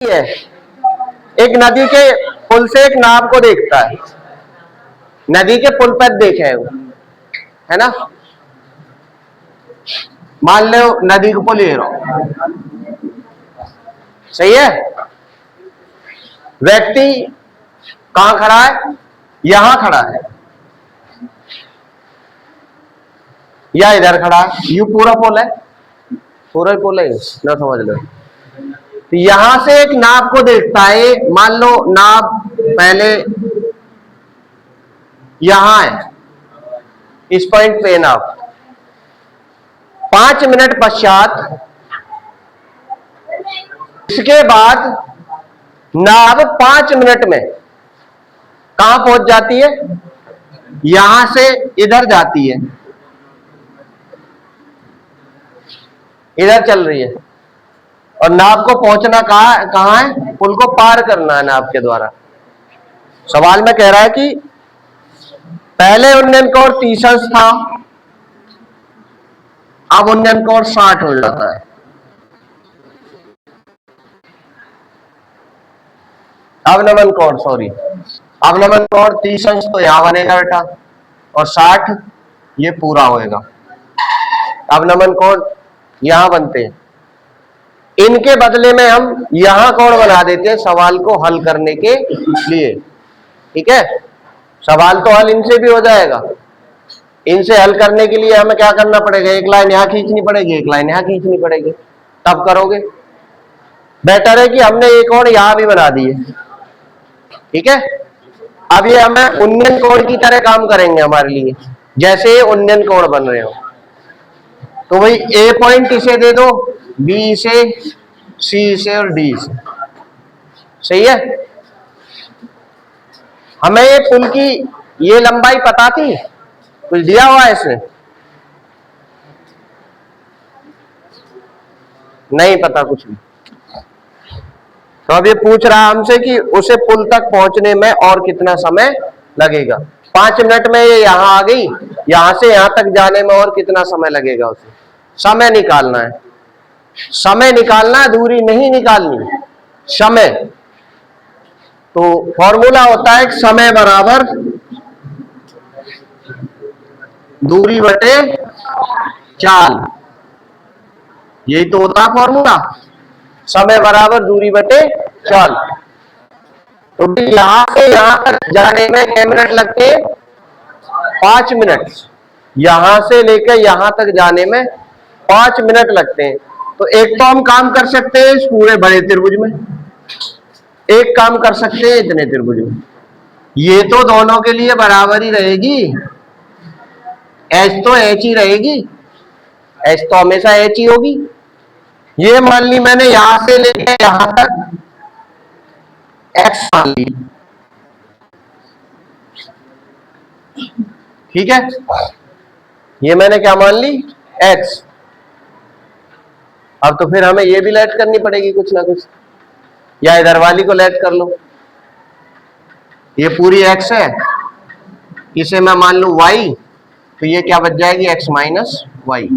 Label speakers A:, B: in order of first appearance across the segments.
A: है, एक नदी के पुल से एक नाव को देखता है, नदी के पुल पर देखे है ना। मान लो नदी को पुल ले रहा हूं, सही है। व्यक्ति कहां खड़ा है, यहां खड़ा है या इधर खड़ा है, यू पूरा पुल है, पूरा पुल है ना, समझ लो। तो यहां से एक नाव को देखता है, मान लो नाव पहले यहां है, इस पॉइंट पे नाव, 5 मिनट पश्चात इसके बाद नाव 5 मिनट में कहां पहुंच जाती है, यहां से इधर जाती है, इधर चल रही है, और नाव को पहुंचना कहां है, पुल को पार करना है नाव के द्वारा। सवाल में कह रहा है कि पहले उन्नयन कोण 30 अंश था, अब उन्नयन कोण 60 हो जाता है। अवनमन कोण, सॉरी, अवनमन कोण 30 अंश तो यहां बनेगा बेटा, और 60 ये पूरा होएगा। अवनमन कोण यहां बनते हैं, इनके बदले में हम यहां कोण बना देते हैं सवाल को हल करने के लिए। ठीक है, सवाल तो हल इनसे भी हो जाएगा। इनसे हल करने के लिए हमें क्या करना पड़ेगा, एक लाइन यहां खींचनी पड़ेगी, एक लाइन यहां खींचनी पड़ेगी, तब करोगे। बेटर है कि हमने एक और यहां भी बना दी है। ठीक है, अब ये हमें उन्नयन कोण की तरह काम करेंगे हमारे लिए, जैसे उन्नयन कोण बन रहे हो। तो भाई ए पॉइंट इसे दे दो, बी से, सी से और डी से, सही है। हमें ये पुल की ये लंबाई पता थी, कुछ दिया हुआ है इसमें, नहीं पता कुछ भी। तो अब ये पूछ रहा है हमसे कि उसे पुल तक पहुंचने में और कितना समय लगेगा। 5 मिनट में ये यहां आ गई, यहां से यहां तक जाने में और कितना समय लगेगा, उसे समय निकालना है। समय निकालना है, दूरी नहीं निकालनी, समय। तो फॉर्मूला होता है समय बराबर दूरी बटे चाल, यही तो होता है फॉर्मूला, समय बराबर दूरी बटे चाल। तो यहां से यहां तक जाने में कितने मिनट लगते हैं, 5 मिनट। यहां से लेकर यहां तक जाने में 5 मिनट लगते हैं। तो एक तो हम काम कर सकते हैं इस पूरे बड़े त्रिभुज में, एक काम कर सकते हैं इतने त्रिभुज में। ये तो दोनों के लिए बराबर ही रहेगी, एच तो एच ही रहेगी, एच तो हमेशा एच ही होगी। ये मान ली मैंने यहां से लेके यहां तक एक्स मान ली, ठीक है, ये मैंने क्या मान ली, एक्स। अब तो फिर हमें ये भी लेट करनी पड़ेगी कुछ ना कुछ, या इधर वाली को लेट कर लो। ये पूरी एक्स है, इसे मैं मान लू वाई, तो ये क्या बच जाएगी, एक्स माइनस वाई।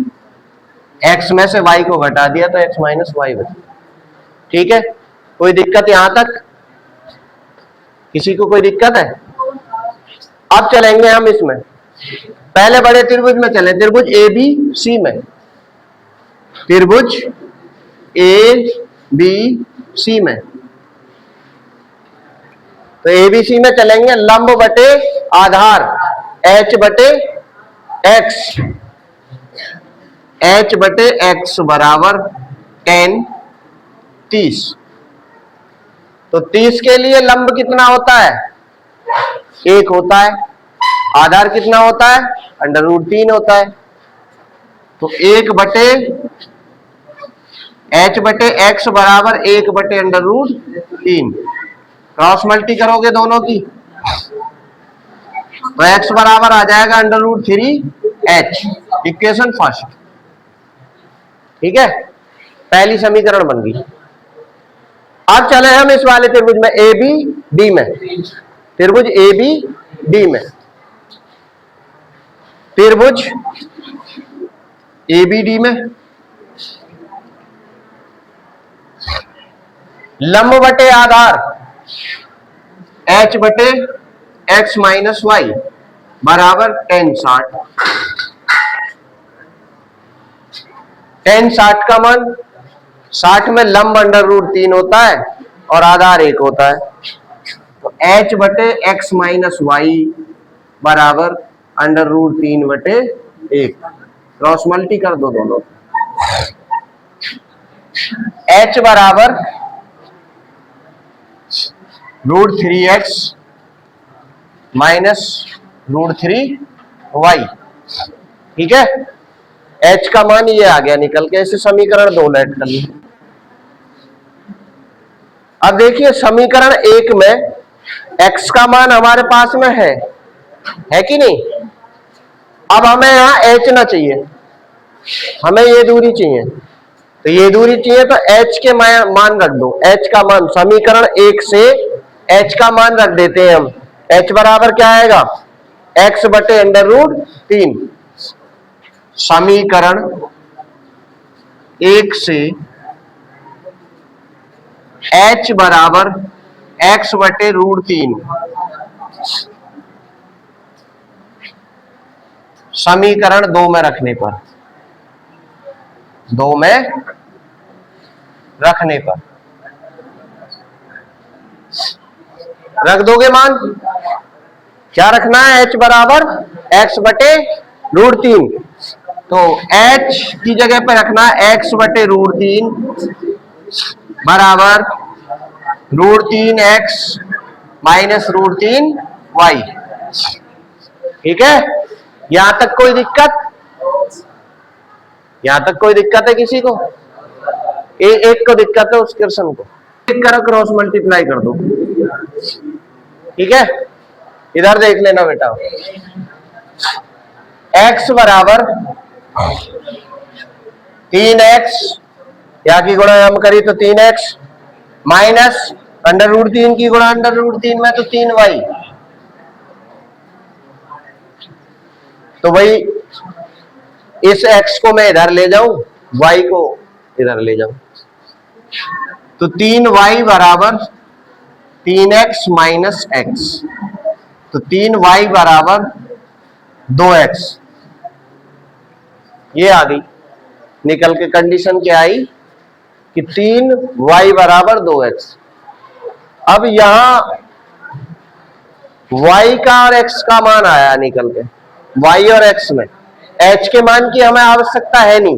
A: एक्स में से वाई को घटा दिया तो एक्स माइनस वाई बचा। ठीक है, कोई दिक्कत यहां तक, किसी को कोई दिक्कत है। अब चलेंगे हम इसमें, पहले बड़े त्रिभुज में चले, त्रिभुज ए बी सी में, त्रिभुज ए बी सी में। तो एबीसी में चलेंगे, लंब बटे आधार, एच बटे एक्स, एच बटे एक्स बराबर tan 30। तो 30 के लिए लंब कितना होता है, 1 होता है, आधार कितना होता है, √3 होता है। तो 1 बटे एच बटे एक्स बराबर 1 बटे √3, क्रॉस मल्टी करोगे दोनों की तो x बराबर आ जाएगा √3h, इक्वेशन फर्स्ट। ठीक है, पहली समीकरण बन गई। अब चले हम इस वाले त्रिभुज में ए बी डी में, त्रिभुज ए बी डी में, त्रिभुज ए बी डी में लंब बटे आधार h बटे x माइनस वाई बराबर tan 60। tan 60 का मान 60 में लंब √3 होता है और आधार 1 होता है, तो h बटे x माइनस वाई बराबर √3 बटे 1। क्रॉस मल्टी कर दो दोनों। h बराबर √3x माइनस √3y। ठीक है, h का मान ये आ गया निकल के। इसे समीकरण 2 लेट कर ली। अब देखिए समीकरण 1 में x का मान हमारे पास में है कि नहीं। अब हमें यहां h ना चाहिए, हमें ये दूरी चाहिए। तो ये दूरी चाहिए तो h के मान रख दो। h का मान समीकरण 1 से h का मान रख देते हैं हम। h बराबर क्या आएगा, x बटे √3। समीकरण 1 से h बराबर x बटे √3। समीकरण 2 में रखने पर, 2 में रखने पर रख दोगे मान। क्या रखना है, h बराबर x बटे √3। तो h की जगह पे रखना है x बटे √3 बराबर √3x माइनस √3y। ठीक है, यहां तक कोई दिक्कत? यहां तक कोई दिक्कत है किसी को? एक को दिक्कत है, उस क्वेश्चन को करो, क्रॉस मल्टीप्लाई कर दो। ठीक है, इधर देख लेना बेटा। x बराबर 3x, यहाँ की गुणा हम करी तो 3x माइनस √3 की गुणा √3 में तो 3y। तो भाई इस x को मैं इधर ले जाऊं, y को इधर ले जाऊं, तो 3y बराबर 3x माइनस x। तो 3y बराबर 2x। ये आ गई निकल के। कंडीशन क्या आई कि 3y बराबर 2x। अब यहां y का और x का मान आया निकल के, y और x में। h के मान की हमें आवश्यकता है नहीं,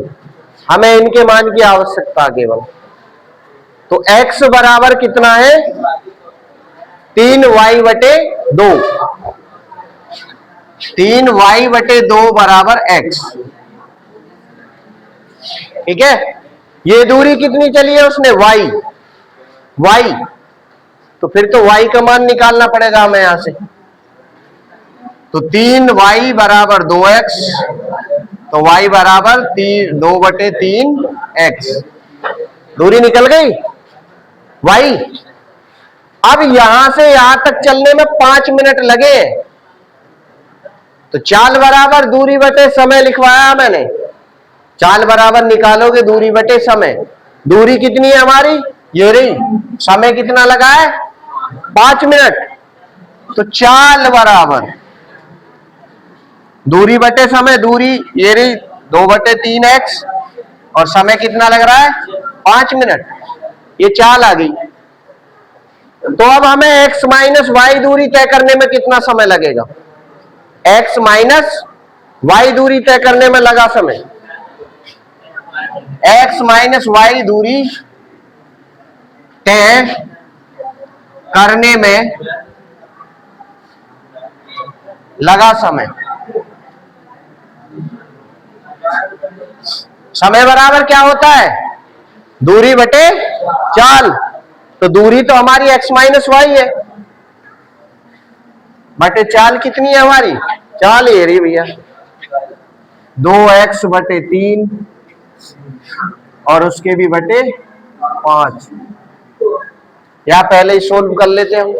A: हमें इनके मान की आवश्यकता केवल। तो x बराबर कितना है, 3y बटे 2। 3y बटे 2 बराबर x। ठीक है, ये दूरी कितनी चली है उसने, y। तो फिर तो y का मान निकालना पड़ेगा हमें यहां से। तो 3y बराबर 2x, तो y बराबर 2 बटे 3x। दूरी निकल गई y। अब यहां से यहां तक चलने में 5 मिनट लगे, तो चाल बराबर दूरी बटे समय लिखवाया मैंने। चाल बराबर निकालोगे दूरी बटे समय। दूरी कितनी है हमारी, ये रही। समय कितना लगा है, 5 मिनट। तो चाल बराबर दूरी बटे समय, दूरी ये रही 2 बटे 3x, और समय कितना लग रहा है, 5 मिनट। ये चाल आ गई। तो अब हमें x माइनस वाई दूरी तय करने में कितना समय लगेगा, x माइनस वाई दूरी तय करने में लगा समय। x माइनस वाई दूरी तय करने में लगा समय। समय बराबर क्या होता है, दूरी बटे चाल। तो दूरी तो हमारी x माइनस वाई है, बटे चाल कितनी है हमारी, चाल ये रही भैया 2x बटे 3 और उसके भी बटे 5। या पहले ही सोल्व कर लेते हैं हम।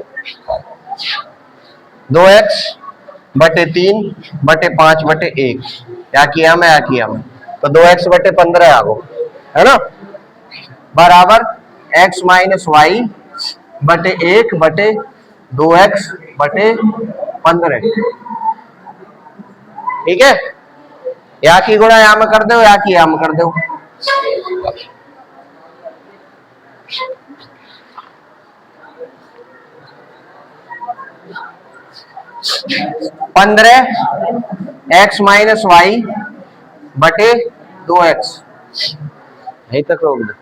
A: 2x बटे 3 बटे 5 बटे 1, क्या किया मैं, तो 2x बटे 15 आ गो, है ना, बराबर एक्स माइनस वाई बटे 1 बटे 2x बटे 15। ठीक है, या की गुणा यहां में कर दो या की यहां में कर दो। पंद्रह एक्स माइनस वाई बटे 2x, यहीं तक रोक दो।